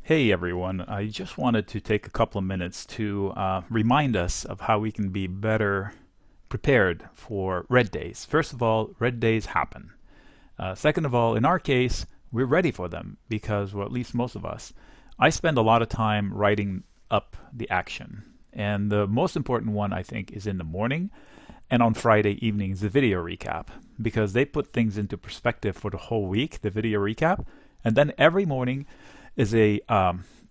Hey everyone, I just wanted to take a couple of minutes to remind us of how we can be better prepared for red days. First of all, red days happen. Second of all, in our case, we're ready for them because, well, at least most of us, I spend a lot of time writing up the action. And the most important one, I think, is in the morning and on Friday evenings, the video recap, because they put things into perspective for the whole week, the video recap. And then every morning, is a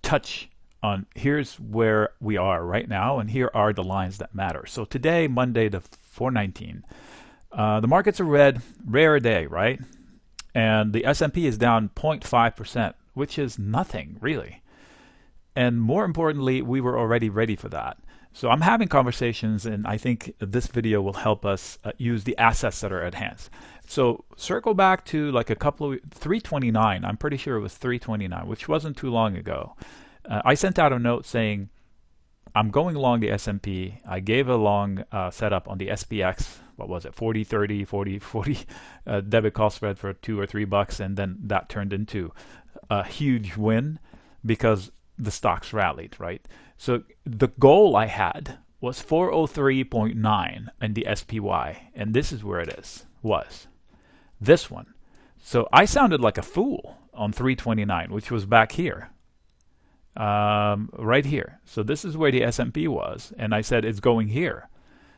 touch on here's where we are right now, and here are the lines that matter. So today, Monday, the 419, the markets are red, rare day, right? And the S&P is down 0.5%, which is nothing really. And more importantly, we were already ready for that. So I'm having conversations, and I think this video will help us use the assets that are at hand. So circle back to like a couple of 329. I'm pretty sure it was 329, which wasn't too long ago. I sent out a note saying I'm going along the S&P. I gave a long setup on the SPX. What was it? 40, 30, 40, 40 debit call spread for $2 or $3, and then that turned into a huge win because the stocks rallied, right? So the goal I had was 403.9 in the SPY, and this is where it was this one. So I sounded like a fool on 329, which was back here, right here. So this is where the S&P was, and I said it's going here.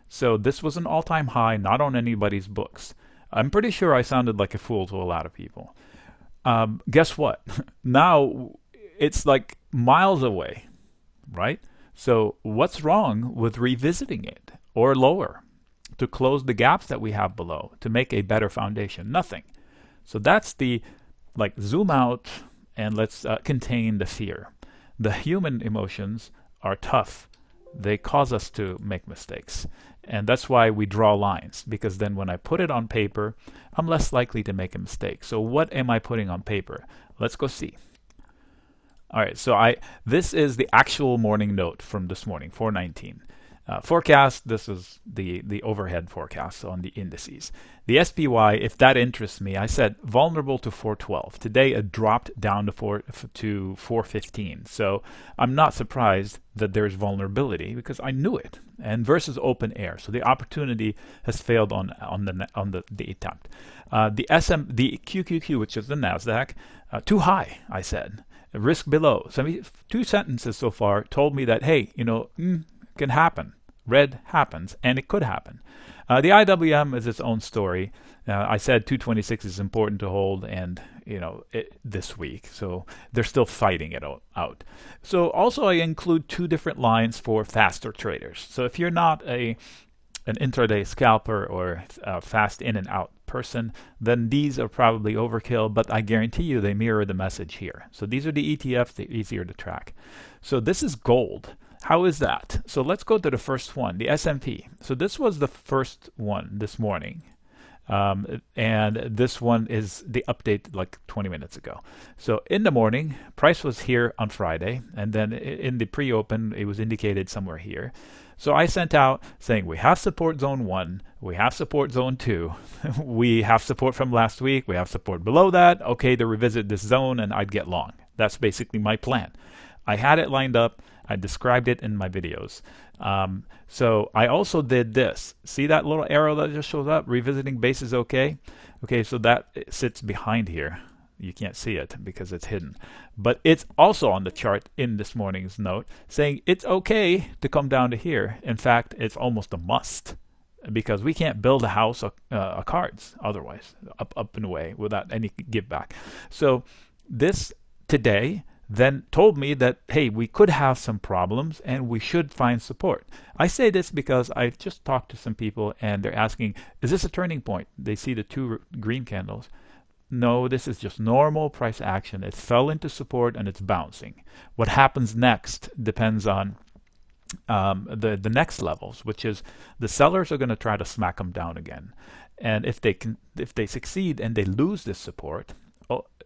So this was an all-time high, not on anybody's books. I'm pretty sure I sounded like a fool to a lot of people. Guess what? Now it's like miles away, right? So what's wrong with revisiting it or lower to close the gaps that we have below to make a better foundation? Nothing. So that's the zoom out and let's contain the fear. The human emotions are tough. They cause us to make mistakes. And that's why we draw lines, because then when I put it on paper, I'm less likely to make a mistake. So what am I putting on paper? Let's go see. All right, so this is the actual morning note from this morning, 419. Forecast, this is the overhead forecast on the indices. The SPY, if that interests me, I said vulnerable to 412. Today it dropped down to 415. So I'm not surprised that there's vulnerability because I knew it. And versus open air, so the opportunity has failed on the attempt. The QQQ, which is the Nasdaq, too high, I said. Risk below. So two sentences so far told me that, hey, can happen. Red happens, and it could happen. The IWM is its own story. I said 226 is important to hold, and this week. So they're still fighting it out. So also I include two different lines for faster traders. So if you're not an intraday scalper or a fast in and out person, then these are probably overkill, but I guarantee you they mirror the message here. So these are the ETFs, they're easier to track. So this is gold. How is that? So let's go to the first one, the S&P. So this was the first one this morning. And this one is the update like 20 minutes ago. So in the morning, price was here on Friday, and then in the pre-open, it was indicated somewhere here. So I sent out saying we have support zone 1, we have support zone 2, we have support from last week, we have support below that. Okay, to revisit this zone and I'd get long. That's basically my plan. I had it lined up. I described it in my videos. So I also did this. See that little arrow that just shows up? Revisiting base is okay. Okay, so that sits behind here. You can't see it because it's hidden. But it's also on the chart in this morning's note saying it's okay to come down to here. In fact, it's almost a must because we can't build a house of cards otherwise, up and away without any give back. So this today then told me that, hey, we could have some problems and we should find support. I say this because I've just talked to some people and they're asking, is this a turning point? They see the two green candles. No, this is just normal price action. It fell into support and it's bouncing. What happens next depends on the next levels, which is the sellers are going to try to smack them down again. And if they succeed and they lose this support,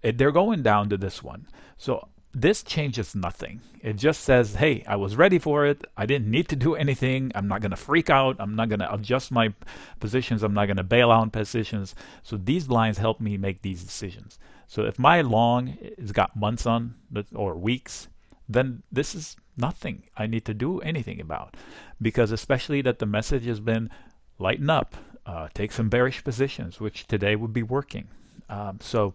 they're going down to this one. So this changes nothing. It just says, hey, I was ready for it. I didn't need to do anything. I'm not going to freak out. I'm not going to adjust my positions. I'm not going to bail out positions. So these lines help me make these decisions. So if my long has got months on or weeks, then this is nothing I need to do anything about, because especially that the message has been lighten up, take some bearish positions, which today would be working. So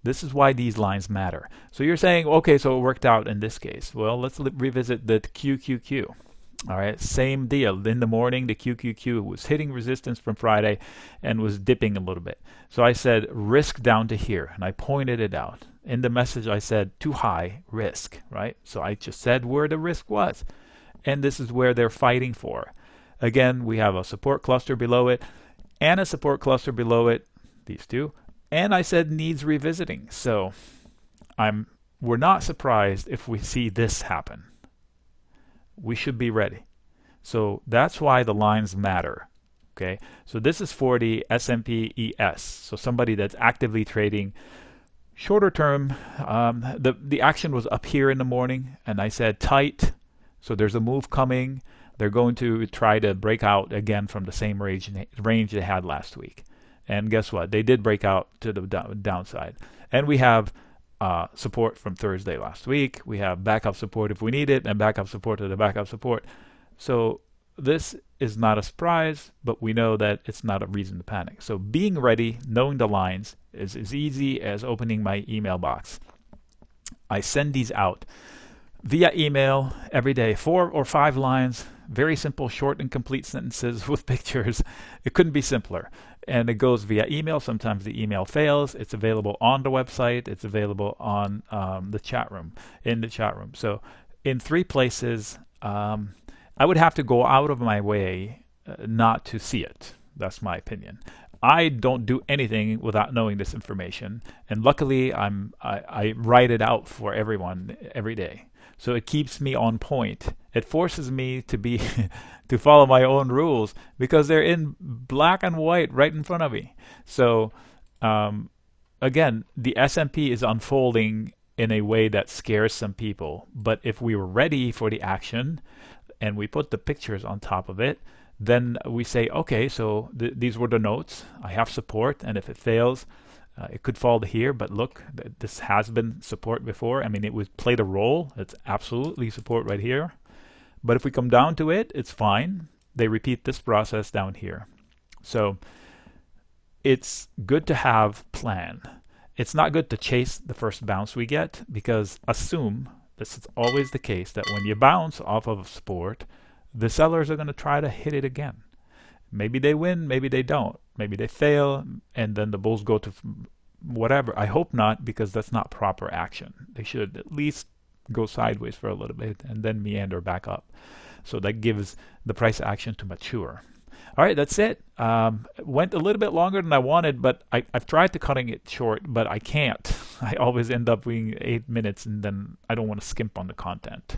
this is why these lines matter. So you're saying, okay, so it worked out in this case. Well, let's revisit the QQQ. All right, same deal. In the morning, the QQQ was hitting resistance from Friday and was dipping a little bit. So I said risk down to here, and I pointed it out. In the message, I said too high risk, right? So I just said where the risk was. And this is where they're fighting for. Again, we have a support cluster below it and a support cluster below it, these two. And I said needs revisiting. So we're not surprised if we see this happen. We should be ready. So that's why the lines matter. Okay, so this is for the S&P ES. So somebody that's actively trading shorter term. The action was up here in the morning, and I said tight. So there's a move coming. They're going to try to break out again from the same range they had last week. And guess what? They did break out to the downside. And we have support from Thursday last week. We have backup support if we need it, and backup support to the backup support. So this is not a surprise, but we know that it's not a reason to panic. So being ready, knowing the lines, is as easy as opening my email box. I send these out via email every day, 4 or 5 lines, very simple, short and complete sentences with pictures. It couldn't be simpler. And it goes via email. Sometimes the email fails. It's available on the website. It's available on the chat room, in the chat room. So in 3 places, I would have to go out of my way not to see it. That's my opinion. I don't do anything without knowing this information, and luckily I write it out for everyone every day. So it keeps me on point. It forces me to be to follow my own rules because they're in black and white right in front of me. So again, the S&P is unfolding in a way that scares some people. But if we were ready for the action and we put the pictures on top of it, then we say, okay, so these were the notes. I have support, and if it fails, it could fall to here, but look, this has been support before. I mean, it was played a role. It's absolutely support right here. But if we come down to it, it's fine. They repeat this process down here. So it's good to have plan. It's not good to chase the first bounce we get, because assume, this is always the case, that when you bounce off of support, the sellers are going to try to hit it again. Maybe they win, maybe they don't. Maybe they fail, and then the bulls go to whatever. I hope not, because that's not proper action. They should at least go sideways for a little bit and then meander back up. So that gives the price action to mature. All right, that's it. Went a little bit longer than I wanted, but I've tried to cutting it short, but I can't. I always end up being 8 minutes, and then I don't want to skimp on the content.